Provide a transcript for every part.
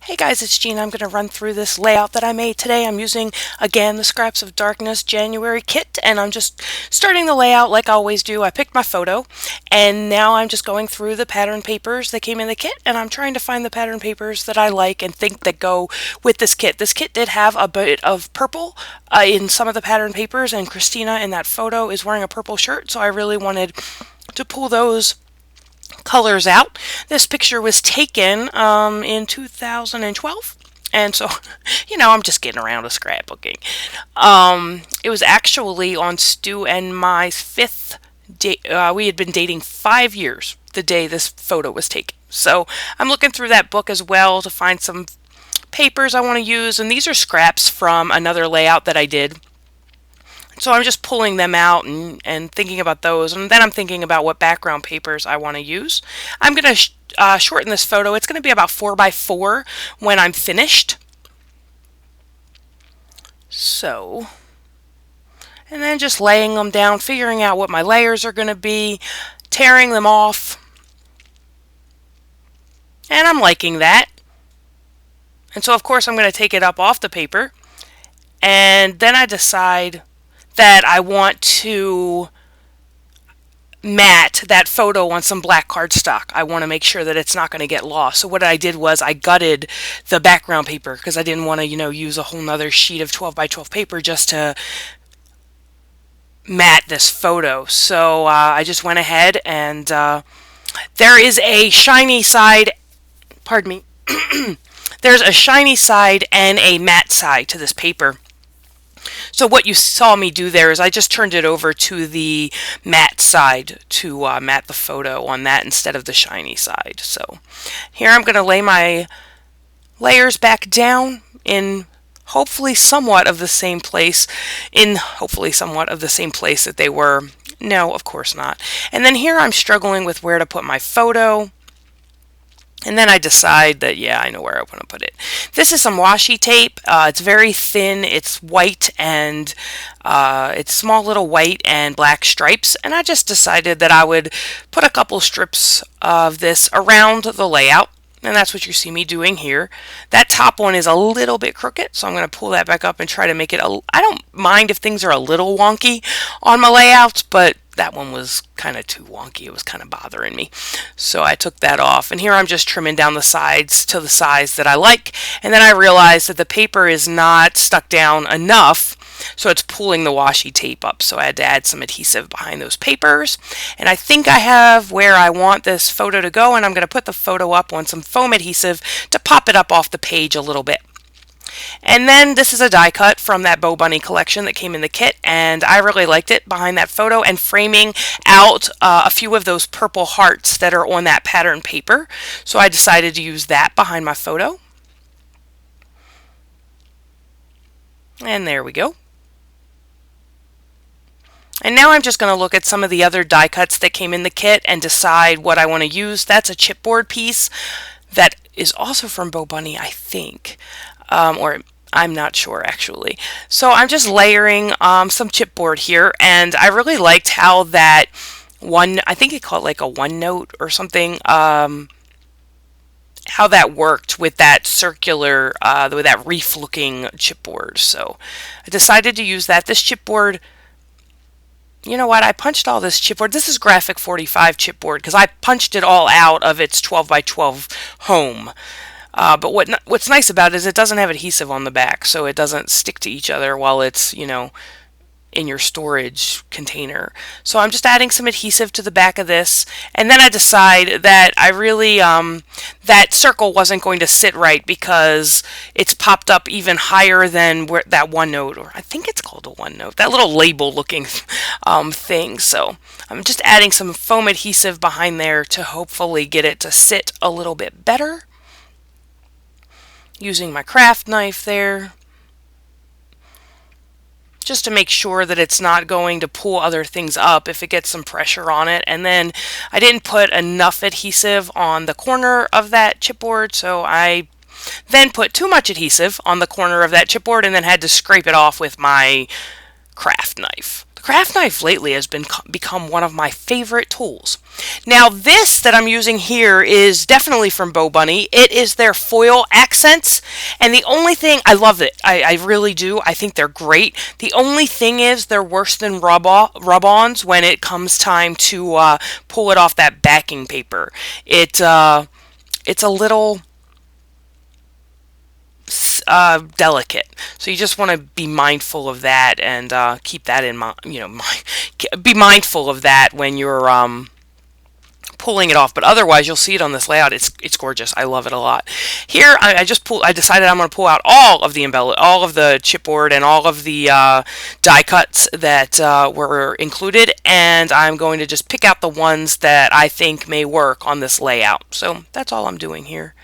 Hey guys, it's Jean. I'm going to run through this layout that I made today. I'm using, again, the Scraps of Darkness January kit, and I'm just starting the layout like I always do. I picked my photo, and now I'm just going through the pattern papers that came in the kit, and I'm trying to find the pattern papers that I like and think that go with this kit. This kit did have a bit of purple in some of the pattern papers, and Christina in that photo is wearing a purple shirt, so I really wanted to pull those colors out. This picture was taken in 2012. And so, I'm just getting around to scrapbooking. It was actually on Stu and my fifth date. We had been dating 5 years the day this photo was taken. So I'm looking through that book as well to find some papers I want to use. And these are scraps from another layout that I did. So I'm just pulling them out and thinking about those, and then I'm thinking about what background papers I want to use. I'm going to shorten this photo. It's going to be about 4 by 4 when I'm finished. So, and then just laying them down, figuring out what my layers are going to be, tearing them off, and I'm liking that. And so of course I'm going to take it up off the paper, and then I decide that I want to mat that photo on some black cardstock. I want to make sure that it's not going to get lost. So what I did was I gutted the background paper because I didn't want to, use a whole nother sheet of 12 by 12 paper just to mat this photo. So I just went ahead and there is a shiny side, pardon me, there's a shiny side and a matte side to this paper. So what you saw me do there is I just turned it over to the matte side to mat the photo on that instead of the shiny side. So here I'm going to lay my layers back down in hopefully somewhat of the same place, that they were. No, of course not. And then here I'm struggling with where to put my photo. And then I decide that, yeah, I know where I want to put it. This is some washi tape. It's very thin. It's white and it's small little white and black stripes. And I just decided that I would put a couple strips of this around the layout. And that's what you see me doing here. That top one is a little bit crooked, so I'm going to pull that back up and try to make it I don't mind if things are a little wonky on my layouts, but that one was kind of too wonky. It was kind of bothering me. So I took that off. And here I'm just trimming down the sides to the size that I like. And then I realized that the paper is not stuck down enough, so it's pulling the washi tape up. So I had to add some adhesive behind those papers. And I think I have where I want this photo to go, and I'm going to put the photo up on some foam adhesive to pop it up off the page a little bit. And then this is a die cut from that Bo Bunny collection that came in the kit, and I really liked it behind that photo and framing out a few of those purple hearts that are on that pattern paper. So I decided to use that behind my photo. And there we go. And now I'm just going to look at some of the other die cuts that came in the kit and decide what I want to use. That's a chipboard piece that is also from Bo Bunny, I think. Or I'm not sure actually. So I'm just layering some chipboard here, and I really liked how that one, I think it called like a OneNote or something, how that worked with that circular, with that reef looking chipboard. So I decided to use that. This chipboard, you know what, I punched all this chipboard. This is Graphic 45 chipboard because I punched it all out of its 12 by 12 home. But what's nice about it is it doesn't have adhesive on the back, so it doesn't stick to each other while it's, in your storage container. So I'm just adding some adhesive to the back of this, and then I decide that I really, that circle wasn't going to sit right because it's popped up even higher than where that OneNote, or I think it's called a OneNote, that little label looking thing. So I'm just adding some foam adhesive behind there to hopefully get it to sit a little bit better. Using my craft knife there, just to make sure that it's not going to pull other things up if it gets some pressure on it. And then I didn't put enough adhesive on the corner of that chipboard, so I then put too much adhesive on the corner of that chipboard and then had to scrape it off with my craft knife. The craft knife lately has become one of my favorite tools. Now this that I'm using here is definitely from Bo Bunny. It is their foil accents, and the only thing, I love it. I really do. I think they're great. The only thing is they're worse than rub-ons when it comes time to pull it off that backing paper. It's a little delicate, so you just want to be mindful of that and keep that in mind. Be mindful of that when you're pulling it off. But otherwise, you'll see it on this layout. It's gorgeous. I love it a lot. Here, I decided I'm going to pull out all of the all of the chipboard and all of the die cuts that were included, and I'm going to just pick out the ones that I think may work on this layout. So that's all I'm doing here.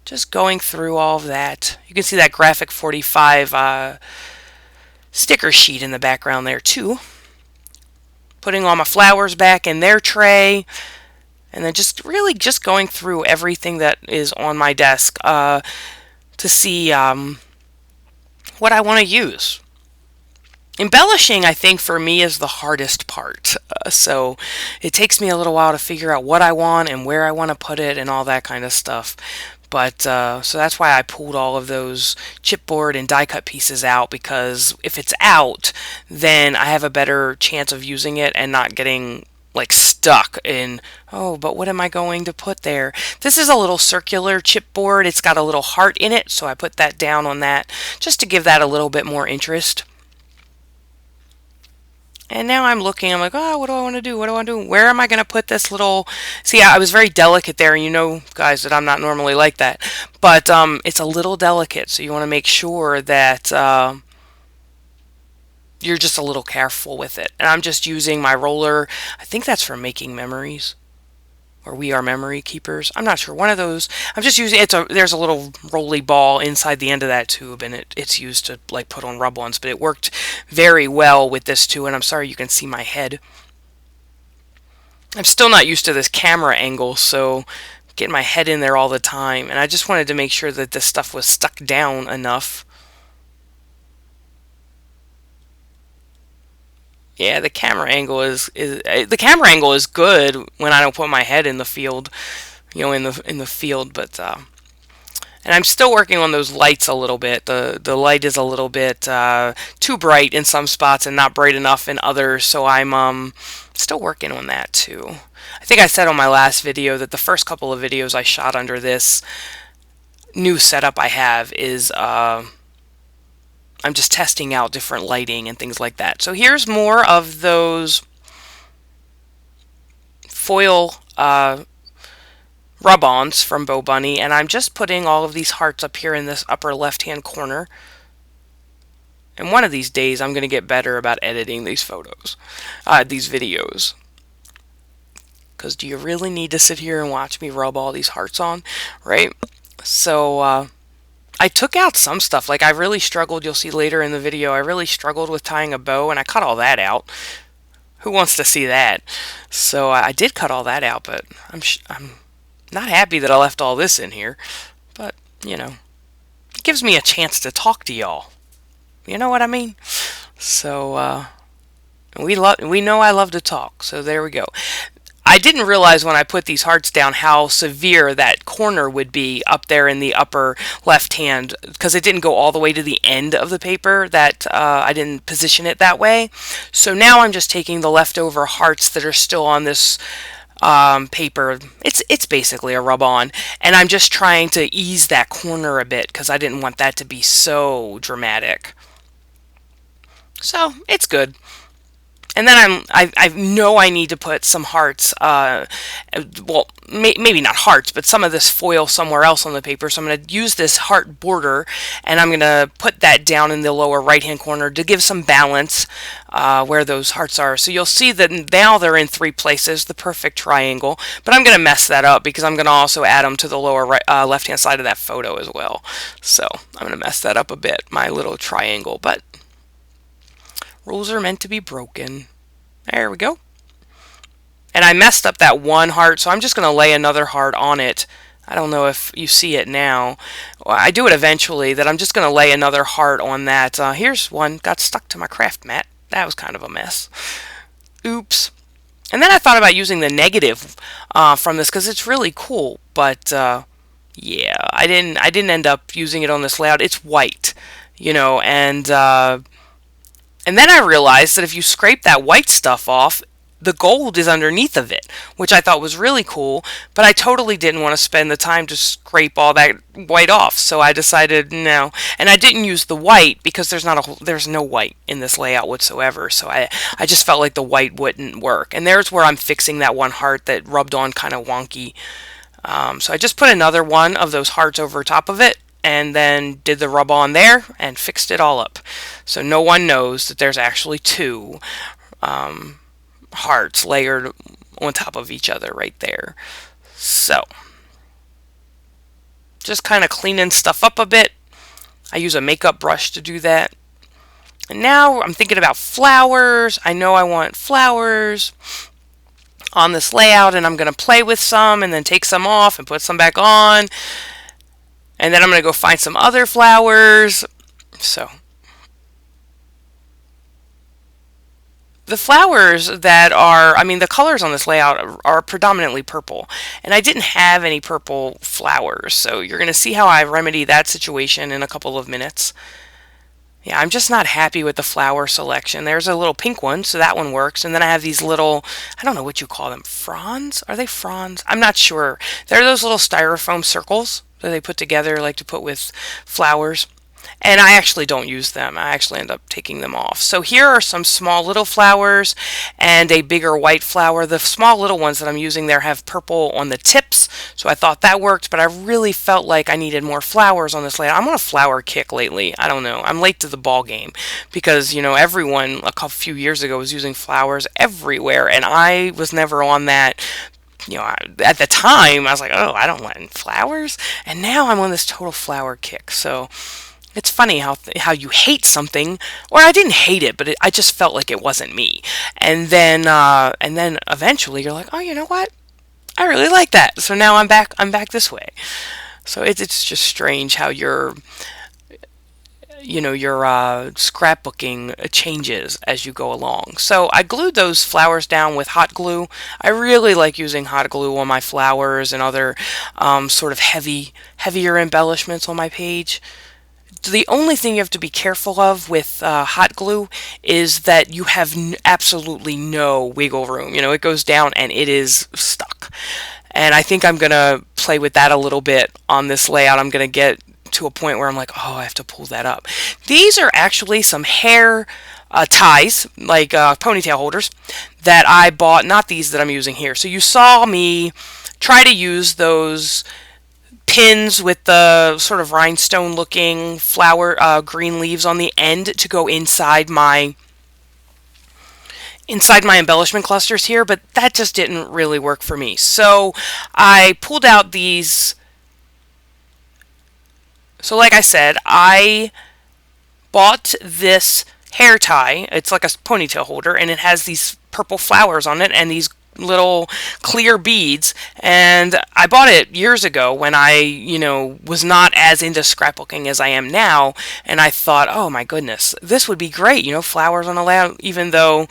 Just going through all of that. You can see that Graphic 45 sticker sheet in the background there too. Putting all my flowers back in their tray. And then just really just going through everything that is on my desk to see what I want to use. Embellishing, I think, for me is the hardest part. So it takes me a little while to figure out what I want and where I want to put it and all that kind of stuff. But so that's why I pulled all of those chipboard and die cut pieces out, because if it's out, then I have a better chance of using it and not getting like stuck in, oh, but what am I going to put there? This is a little circular chipboard. It's got a little heart in it, so I put that down on that just to give that a little bit more interest. And now I'm looking, I'm like, oh, what do I want to do? What do I want to do? Where am I going to put this little... See, I was very delicate there, and you know, guys, that I'm not normally like that. But it's a little delicate, so you want to make sure that you're just a little careful with it. And I'm just using my roller. I think that's for making memories. Or We Are Memory Keepers. I'm not sure. One of those. I'm just using there's a little rolly ball inside the end of that tube, and it's used to like put on rub-ons, but it worked very well with this too. And I'm sorry you can see my head. I'm still not used to this camera angle, so getting my head in there all the time, and I just wanted to make sure that this stuff was stuck down enough. Yeah, the camera angle is good when I don't put my head in the field, in the field. But and I'm still working on those lights a little bit. The light is a little bit too bright in some spots and not bright enough in others. So I'm still working on that too. I think I said on my last video that the first couple of videos I shot under this new setup I have is I'm just testing out different lighting and things like that. So here's more of those foil rub-ons from Bo Bunny, and I'm just putting all of these hearts up here in this upper left-hand corner. And one of these days I'm going to get better about editing these these videos. Because do you really need to sit here and watch me rub all these hearts on, right? So, I took out some stuff. Like, I really struggled, you'll see later in the video, I really struggled with tying a bow, and I cut all that out. Who wants to see that? So I did cut all that out, but I'm not happy that I left all this in here. But, it gives me a chance to talk to y'all. You know what I mean? So, we know I love to talk, so there we go. I didn't realize when I put these hearts down how severe that corner would be up there in the upper left hand, because it didn't go all the way to the end of the paper. That I didn't position it that way. So now I'm just taking the leftover hearts that are still on this paper. It's basically a rub-on, and I'm just trying to ease that corner a bit because I didn't want that to be so dramatic. So it's good. And then I know I need to put some hearts, well, maybe not hearts, but some of this foil somewhere else on the paper. So I'm going to use this heart border, and I'm going to put that down in the lower right-hand corner to give some balance where those hearts are. So you'll see that now they're in 3 places, the perfect triangle. But I'm going to mess that up because I'm going to also add them to the lower left-hand side of that photo as well. So I'm going to mess that up a bit, my little triangle. But rules are meant to be broken. There we go. And I messed up that one heart, so I'm just going to lay another heart on it. I don't know if you see it now. Well, I do it eventually, that I'm just going to lay another heart on that. Here's one. Got stuck to my craft mat. That was kind of a mess. Oops. And then I thought about using the negative from this because it's really cool, but yeah, I didn't end up using it on this layout. It's white, you know, and then I realized that if you scrape that white stuff off, the gold is underneath of it, which I thought was really cool, but I totally didn't want to spend the time to scrape all that white off. So I decided no. And I didn't use the white because there's no white in this layout whatsoever. So I just felt like the white wouldn't work. And there's where I'm fixing that one heart that rubbed on kind of wonky. So I just put another one of those hearts over top of it and then did the rub on there and fixed it all up. So no one knows that there's actually two hearts layered on top of each other right there. So just kind of cleaning stuff up a bit. I use a makeup brush to do that. And now I'm thinking about flowers. I know I want flowers on this layout, and I'm going to play with some and then take some off and put some back on. And then I'm going to go find some other flowers. So the flowers that are, I mean, the colors on this layout are predominantly purple, and I didn't have any purple flowers, so you're going to see how I remedy that situation in a couple of minutes. Yeah, I'm just not happy with the flower selection. There's a little pink one, so that one works, and then I have these little, I don't know what you call them, fronds? Are they fronds? I'm not sure. They're those little styrofoam circles that they put together, like to put with flowers. And I actually don't use them. I actually end up taking them off. So here are some small little flowers and a bigger white flower. The small little ones that I'm using there have purple on the tips, so I thought that worked, but I really felt like I needed more flowers on this layout. I'm on a flower kick lately. I don't know. I'm late to the ball game because, you know, everyone few years ago was using flowers everywhere, and I was never on that. You know, at the time, I was like, oh, I don't want flowers. And now I'm on this total flower kick. So it's funny how you hate something, or I didn't hate it, but I just felt like it wasn't me. And then eventually you're like, oh, you know what? I really like that. So now I'm back this way. So it's just strange how your scrapbooking changes as you go along. So I glued those flowers down with hot glue. I really like using hot glue on my flowers and other sort of heavier embellishments on my page. The only thing you have to be careful of with hot glue is that you have absolutely no wiggle room. You know, it goes down and it is stuck. And I think I'm going to play with that a little bit on this layout. I'm going to get to a point where I'm like, oh, I have to pull that up. These are actually some hair ties, like ponytail holders, that I bought, not these that I'm using here. So you saw me try to use those pins with the sort of rhinestone looking flower green leaves on the end to go inside my embellishment clusters here, but that just didn't really work for me. So I pulled out these. So like I said, I bought this hair tie. It's like a ponytail holder, and it has these purple flowers on it and these little clear beads, and I bought it years ago when I, was not as into scrapbooking as I am now, and I thought, oh my goodness, this would be great, flowers on a layout, even though,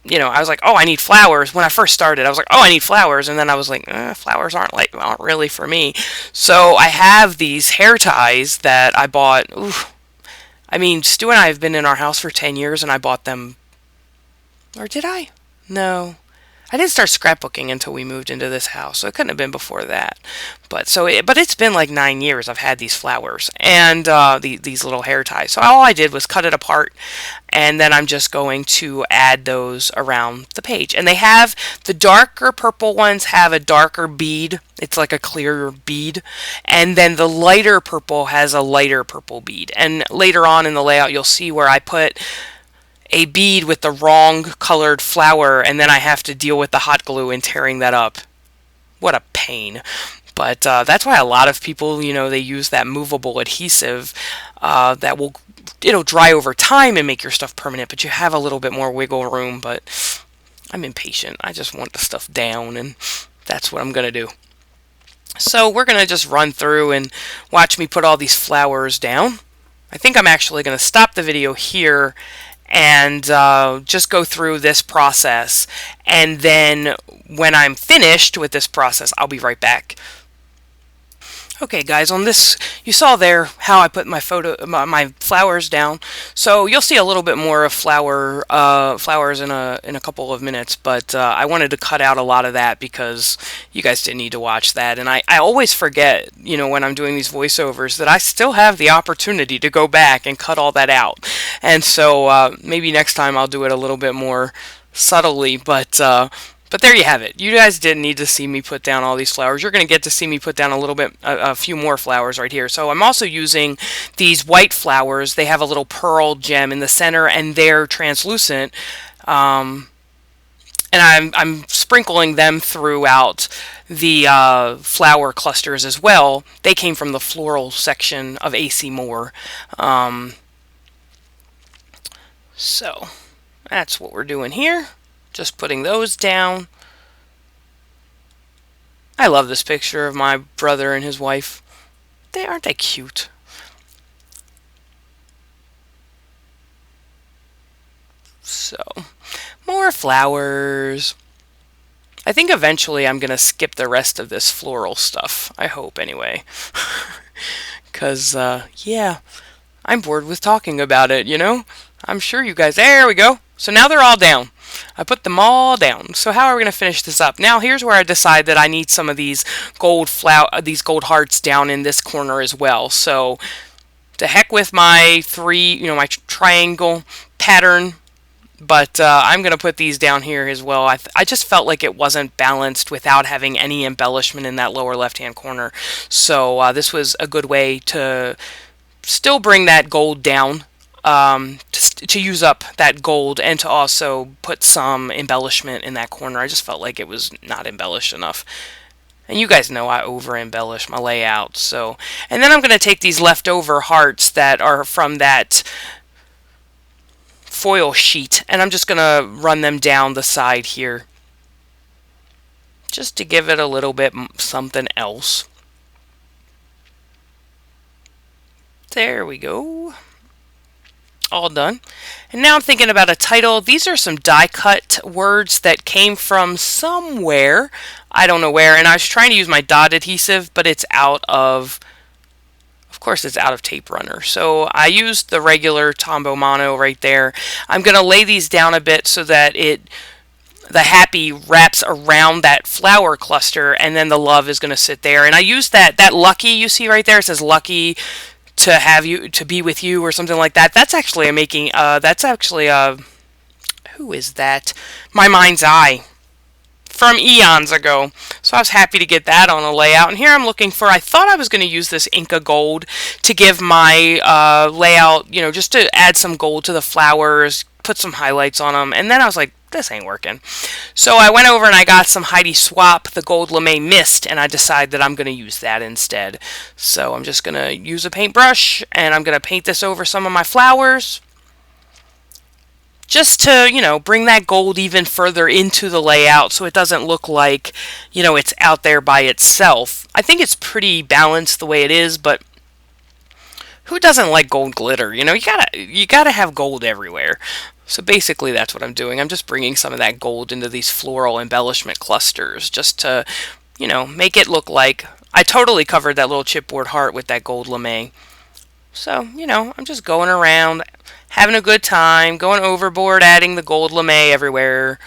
I was like, oh, I need flowers. When I first started, I was like, oh, I need flowers, and then I was like, flowers aren't really for me. So I have these hair ties that I bought. I mean, Stu and I have been in our house for 10 years, and I bought them, or did I? No, I didn't start scrapbooking until we moved into this house, so it couldn't have been before that. But it's been like 9 years I've had these flowers and these little hair ties. So all I did was cut it apart, and then I'm just going to add those around the page. And they have the darker purple ones have a darker bead. It's like a clearer bead, and then the lighter purple has a lighter purple bead. And later on in the layout, you'll see where I put a bead with the wrong colored flower, and then I have to deal with the hot glue and tearing that up. What a pain. But that's why a lot of people, they use that movable adhesive that it'll dry over time and make your stuff permanent, but you have a little bit more wiggle room. But I'm impatient. I just want the stuff down, and that's what I'm going to do. So we're going to just run through and watch me put all these flowers down. I think I'm actually going to stop the video here and just go through this process. And then when I'm finished with this process, I'll be right back. Okay guys, on this, you saw there how I put my flowers down. So you'll see a little bit more of flowers in a couple of minutes, but I wanted to cut out a lot of that because you guys didn't need to watch that. And I always forget, when I'm doing these voiceovers, that I still have the opportunity to go back and cut all that out. And so maybe next time I'll do it a little bit more subtly, but there you have it. You guys didn't need to see me put down all these flowers. You're going to get to see me put down a few more flowers right here. So I'm also using these white flowers. They have a little pearl gem in the center, and they're translucent. And I'm sprinkling them throughout the flower clusters as well. They came from the floral section of AC Moore. So that's what we're doing here. Just putting those down. I love this picture of my brother and his wife. Aren't they cute? So, more flowers. I think eventually I'm going to skip the rest of this floral stuff. I hope, anyway. Because, yeah, I'm bored with talking about it, I'm sure you guys... There we go. So now they're all down. I put them all down. So how are we going to finish this up? Now here's where I decide that I need some of these gold hearts down in this corner as well. So to heck with my my triangle pattern, but I'm going to put these down here as well. I just felt like it wasn't balanced without having any embellishment in that lower left-hand corner. So this was a good way to still bring that gold down. To use up that gold and to also put some embellishment in that corner. I just felt like it was not embellished enough. And you guys know I over embellish my layout. So, and then I'm going to take these leftover hearts that are from that foil sheet, and I'm just going to run them down the side here, just to give it a little bit something else. There we go. All done. And now I'm thinking about a title. These are some die cut words that came from somewhere. I don't know where. And I was trying to use my dot adhesive, but it's out of course it's out of Tape Runner. So I used the regular Tombow Mono right there. I'm going to lay these down a bit so that the happy wraps around that flower cluster, and then the love is going to sit there. And I used that lucky you see right there. It says lucky to be with you or something like that. That's actually who is that? My Mind's Eye from eons ago. So I was happy to get that on a layout. And here I'm looking for, I thought I was going to use this Inca Gold to give my layout, just to add some gold to the flowers, put some highlights on them. And then I was like, this ain't working. So I went over and I got some Heidi Swap, the Gold Lame Mist, and I decided that I'm going to use that instead. So I'm just going to use a paintbrush, and I'm going to paint this over some of my flowers, just to, bring that gold even further into the layout so it doesn't look like, it's out there by itself. I think it's pretty balanced the way it is, but who doesn't like gold glitter? You gotta have gold everywhere. So basically that's what I'm doing. I'm just bringing some of that gold into these floral embellishment clusters just to, make it look like I totally covered that little chipboard heart with that gold lame. So, I'm just going around, having a good time, going overboard, adding the gold lame everywhere.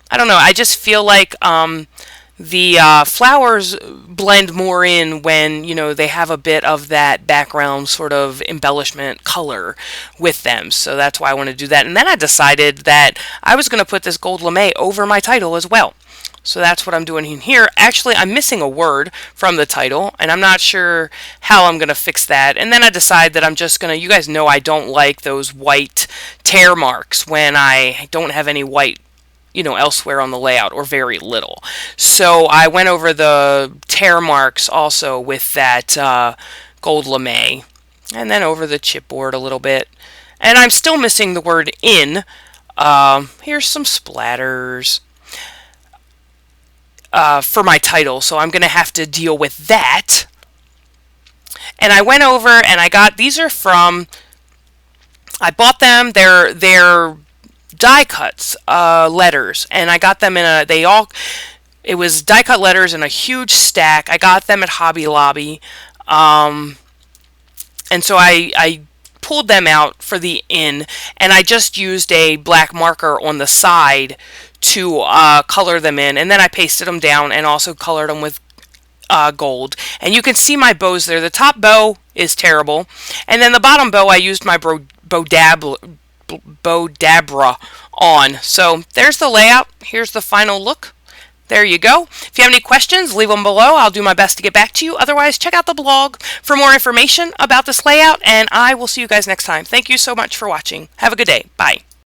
I don't know, I just feel like the flowers blend more in when, they have a bit of that background sort of embellishment color with them. So that's why I want to do that. And then I decided that I was going to put this gold lame over my title as well. So that's what I'm doing in here. Actually, I'm missing a word from the title, and I'm not sure how I'm going to fix that. And then I decide that I'm just going to, you guys know I don't like those white tear marks when I don't have any white elsewhere on the layout, or very little. So I went over the tear marks also with that gold lame, and then over the chipboard a little bit. And I'm still missing the word in. Here's some splatters for my title, so I'm going to have to deal with that. And I went over and I got, these are from I bought them. They're die cuts letters, and I got them in a it was die cut letters in a huge stack. I got them at Hobby Lobby, and so I pulled them out for the in, and I just used a black marker on the side to color them in, and then I pasted them down and also colored them with gold. And you can see my bows there. The top bow is terrible, and then the bottom bow I used my Bodabra on. So there's the layout. Here's the final look. There you go. If you have any questions, leave them below. I'll do my best to get back to you. Otherwise, check out the blog for more information about this layout, and I will see you guys next time. Thank you so much for watching. Have a good day. Bye.